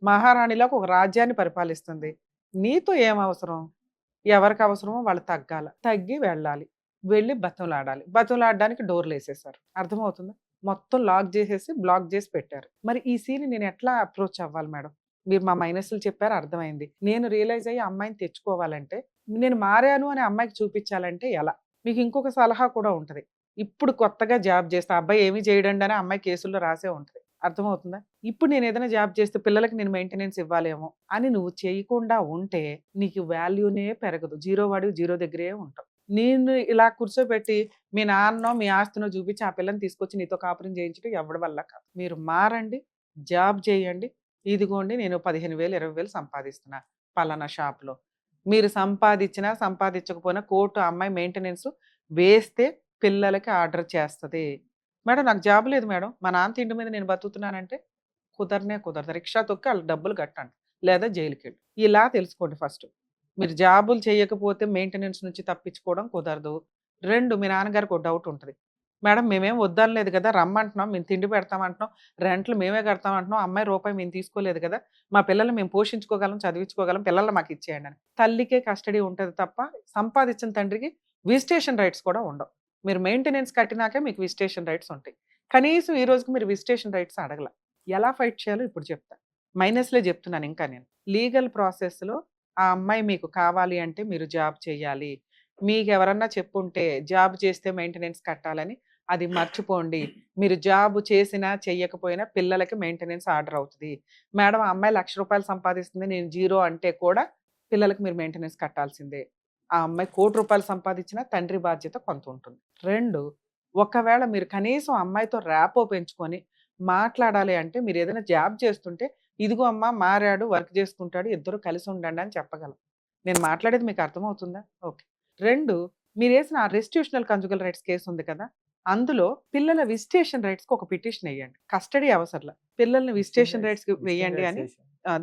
మహారాణిలాగా ఒక రాజ్యాన్ని పరిపాలిస్తుంది. నీతో ఏం అవసరం? ఎవరికి అవసరమో వాళ్ళు తగ్గాల. తగ్గి వెళ్ళాలి. వెళ్ళి బతిమలాడాలి. బతిమలాడడానికి డోర్‌లేసేశారు. అర్థమవుతుందా? మొత్తం లాక్ జేసేసి, బ్లాక్ జేసి పెట్టారు. మరి ఈ సీన్‌ని నేను ఎట్లా అప్రోచ్ అవ్వాలి మేడం? మీరు మా మైనస్‌లు చెప్పారు అర్థమైంది. నేను రియలైజ్ అయ్యి ఆ అమ్మాయిని తెచ్చుకోవాలంటే, నేను మారాను అని అమ్మాయికి చూపించాలంటే ఎలా? మీకు ఇంకొక సలహా కూడా ఉంటది. ఇప్పుడు కొత్తగా జాబ్ చేస్తే, ఆ అబ్బాయి ఏమి చేయడండి అని ఆ అమ్మాయి కేసుల్లో రాసే ఉంటది. అర్థమవుతుందా? ఇప్పుడు నేను ఏదైనా జాబ్ చేస్తే పిల్లలకి నేను మెయింటెనెన్స్ ఇవ్వాలేమో అని నువ్వు చేయకుండా ఉంటే నీకు వాల్యూనే పెరగదు. జీరో వాడివి జీరో దగ్గరే ఉంటావు. నేను ఇలా కూర్చోబెట్టి మీ నాన్నో, మీ ఆస్తినో చూపించి ఆ పిల్లని తీసుకొచ్చి నీతో కాపురం చేయించడం ఎవడి వల్ల కాదు. మీరు మారండి, జాబ్ చేయండి. ఇదిగోండి నేను 15,000, 20,000 సంపాదిస్తున్నా పలానా షాప్‌లో. మీరు సంపాదించినా, సంపాదించకపోయినా కోర్టు ఆ అమ్మాయి మెయింటెనెన్స్ వేస్తే పిల్లలకి ఆర్డర్ చేస్తది. మేడం నాకు జాబ్ లేదు మేడం. మా నాన్న తిండి మీద నేను బతుకుతున్నానంటే కుదరనే కుదరదు. రిక్షా తొక్కి ఆళ్ళకి డబ్బులు కట్టండి. లేదా జైలుకెళ్ళు. ఇలా తెలుసుకోండి ఫస్ట్. మీరు జాబులు చేయకపోతే మెయింటెనెన్స్ నుంచి తప్పించుకోవడం కుదరదు. 2 మీ నాన్నగారికి ఒక డౌట్ ఉంటది. మేడం మేమేం వద్దనలేదు కదా! రమ్మంటున్నాం. మేము తిండి పెడతామంటున్నాం. రెంట్లు మేమే కడతామంటున్నాం. అమ్మాయి రూపాయి మేము తీసుకోలేదు కదా! మా పిల్లల్ని మేము పోషించుకోగలం, చదివించుకోగలం. పిల్లల్ని మాకు ఇచ్చేయండి అని. తల్లికే కస్టడీ ఉంటది తప్ప సంపాదించిన తండ్రికి విజిటేషన్ రైట్స్ కూడా ఉండవు. మీరు మెయింటెనెన్స్ కట్టినాకే మీకు విజిటేషన్ రైట్స్ ఉంటాయి. కనీసం ఈ రోజుకి మీరు విజిటేషన్ రైట్స్ అడగల. ఎలా ఫైట్ చేయాలో ఇప్పుడు చెప్తా. మైనస్‌లే చెప్తున్నాను ఇంకా నేను. లీగల్ ప్రాసెస్‌లో ఆ అమ్మాయి మీకు కావాలి అంటే మీరు జాబ్ చేయాలి. మీకెవరన్నా చెప్పుంటే జాబ్ చేస్తే మెయింటెనెన్స్ కట్టాలని అది మర్చిపోండి. మీరు జాబ్ చేసినా, చెయ్యకపోయినా పిల్లలకి మెయింటెనెన్స్ ఆర్డర్ అవుతది. మేడం ఆ అమ్మాయి రూ. 1,00,000 సంపాదిస్తుంది. నేను జీరో అంటే కూడా పిల్లలకి మీరు మెయింటెనెన్స్ కట్టాల్సిందే. ఆ అమ్మాయి రూ. 1,00,00,000 సంపాదించినా తండ్రి బాధ్యత కొంత ఉంటుంది. 2 ఒకవేళ మీరు కనీసం అమ్మాయితో ర్యాపో పెంచుకొని మాట్లాడాలి అంటే మీరేదైనా జాబ్ చేస్తుంటే, ఇదిగో అమ్మ మారాడు, వర్క్ చేసుకుంటాడు, ఇద్దరు కలిసి ఉండండి అని చెప్పగలం. నేను మాట్లాడేది మీకు అర్థమవుతుందా? ఓకే. 2 మీరేసిన ఆ రెస్టిట్యూషనల్ కంజుగల్ రైట్స్ కేస్ ఉంది కదా! అందులో పిల్లల విజిటేషన్ రైట్స్‌కి ఒక పిటిషన్ ఎయ్యండి. కస్టడీ అవసరంలా. పిల్లల్ని విజిటేషన్ రైట్స్‌కి వెయ్యండి అని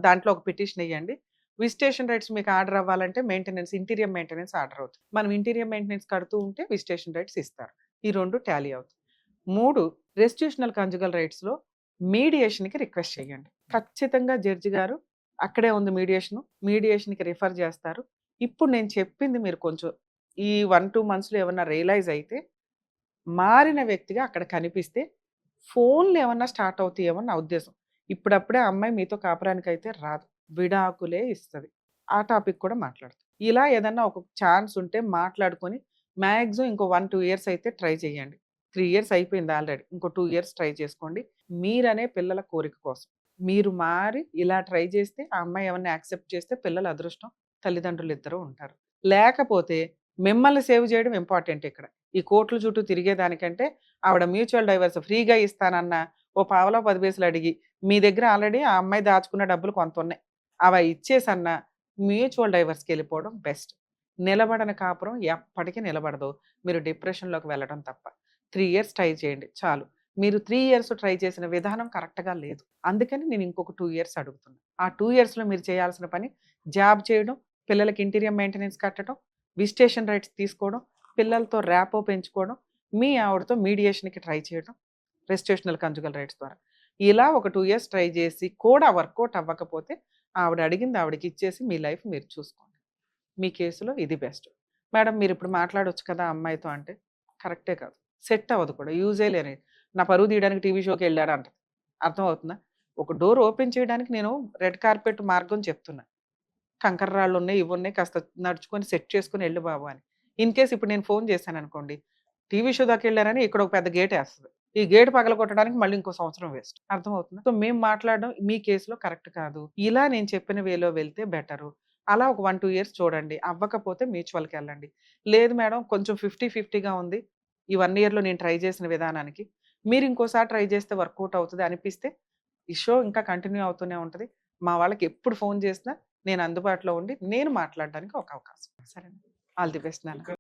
దాంట్లో ఒక పిటిషన్ ఎయ్యండి. విజిటేషన్ రైట్స్ మీకు ఆర్డర్ అవ్వాలంటే మెయింటెనెన్స్, ఇంటీరియర్ మెయింటెనెన్స్ ఆర్డర్ అవుతుంది. మనం ఇంటీరియర్ మెయింటెనెన్స్ కడుతూ ఉంటే విజిటేషన్ రైట్స్ ఇస్తారు. ఈ 2 టాలీ అవుతాయి. 3 రెస్టిట్యూషనల్ కంజుగల్ రైట్స్‌లో మీడియేషన్‌కి రిక్వెస్ట్ చేయండి. ఖచ్చితంగా జడ్జి గారు అక్కడే ఉంది మీడియేషను. మీడియేషన్‌కి రిఫర్ చేస్తారు. ఇప్పుడు నేను చెప్పింది మీరు కొంచెం ఈ 1, 2 మంత్స్‌లో ఏమన్నా రియలైజ్ అయితే మారిన వ్యక్తిగా అక్కడ కనిపిస్తే ఫోన్‌లు ఏమన్నా స్టార్ట్ అవుతాయేమో నా ఉద్దేశం. ఇప్పుడప్పుడే ఆ అమ్మాయి మీతో కాపురానికైతే రాదు. విడాకులే ఇస్తది. ఆ టాపిక్ కూడా మాట్లాడతా. ఇలా ఏదన్నా ఒక ఛాన్స్ ఉంటే మాట్లాడుకొని మాక్సిమం ఇంకో 1, 2 ఇయర్స్ అయితే ట్రై చేయండి. 3 ఇయర్స్ అయిపోయింది ఆల్రెడీ. ఇంకో 2 ఇయర్స్ ట్రై చేసుకోండి. మీరనే పిల్లల కోరిక కోసం. మీరు మారి ఇలా ట్రై చేస్తే ఆ అమ్మాయి ఏమన్నా యాక్సెప్ట్ చేస్తే పిల్లల అదృష్టం తల్లిదండ్రులిద్దరూ ఉంటారు. లేకపోతే మిమ్మల్ని సేవ్ చేయడం ఇంపార్టెంట్ ఇక్కడ. ఈ కోర్టుల చుట్టూ తిరిగేదానికంటే ఆవిడ మ్యూచువల్ డైవర్స్ ఫ్రీగా ఇస్తానన్న ఓ పావలా 10 పైసలు అడిగి మీ దగ్గర ఆల్రెడీ ఆ అమ్మాయి దాచుకున్న డబ్బులు కొంతున్నాయి. అవి ఇచ్చేసన్నా మ్యూచువల్ డైవర్స్‌కి వెళ్ళిపోవడం బెస్ట్. నిలబడని కాపురం ఎప్పటికీ నిలబడదు. మీరు డిప్రెషన్‌లోకి వెళ్ళడం తప్ప. 3 ఇయర్స్ ట్రై చేయండి చాలు. మీరు 3 ఇయర్స్ ట్రై చేసిన విధానం కరెక్ట్‌గా లేదు. అందుకని నేను ఇంకొక 2 ఇయర్స్ అడుగుతున్నా. ఆ 2 ఇయర్స్‌లో మీరు చేయాల్సిన పని జాబ్ చేయడం, పిల్లలకి ఇంటీరియర్ మెయింటెనెన్స్ కట్టడం, విజిటేషన్ రైట్స్ తీసుకోవడం, పిల్లలతో ర్యాపో పెంచుకోవడం, మీ ఆవిడతో మీడియేషన్కి ట్రై చేయడం రెస్టిట్యూషనల్ కంజుగల్ రైట్స్ ద్వారా. ఇలా ఒక 2 ఇయర్స్ ట్రై చేసి కూడా వర్కౌట్ అవ్వకపోతే ఆవిడ అడిగింది ఆవిడకి ఇచ్చేసి మీ లైఫ్ మీరు చూసుకోండి. మీ కేసులో ఇది బెస్ట్. మేడం మీరు ఇప్పుడు మాట్లాడొచ్చు కదా ఆ అమ్మాయితో అంటే కరెక్టే కాదు, సెట్ అవ్వదు కూడా, యూజే లేని నా పరువు తీయడానికి టీవీ షోకి వెళ్ళాడు అంట. అర్థమవుతుందా? ఒక డోర్ ఓపెన్ చేయడానికి నేను రెడ్ కార్పెట్ మార్గం చెప్తున్నా. కంకర రాళ్ళు ఉన్నాయి, ఇవి ఉన్నాయి, కాస్త నడుచుకొని సెట్ చేసుకొని వెళ్ళు బాబు అని. ఇన్ కేస్ ఇప్పుడు నేను ఫోన్ చేశాను అనుకోండి, టీవీ షో దాకా వెళ్ళారని ఇక్కడ ఒక పెద్ద గేట్ వేస్తుంది. ఈ గేట్ పగలగొట్టడానికి మళ్ళీ ఇంకో సంవత్సరం వేస్ట్. అర్థమవుతుందా? సో మేము మాట్లాడడం మీ కేసులో కరెక్ట్ కాదు, ఇలా నేను చెప్పిన వేలో వెళ్తే బెటరు. అలా ఒక 1-2 ఇయర్స్ చూడండి, అవ్వకపోతే మ్యూచువల్కి వెళ్ళండి. లేదు మేడం కొంచెం 50-50గా ఉంది ఈ 1 ఇయర్లో నేను ట్రై చేసిన విధానానికి, మీరు ఇంకోసారి ట్రై చేస్తే వర్కౌట్ అవుతుంది అనిపిస్తే ఈ షో ఇంకా కంటిన్యూ అవుతూనే ఉంటుంది. మా వాళ్ళకి ఎప్పుడు ఫోన్ చేసినా నేను అందుబాటులో ఉండి నేను మాట్లాడడానికి ఒక అవకాశం. సరేనా? ఆల్ ది బెస్ట్ నాన్న.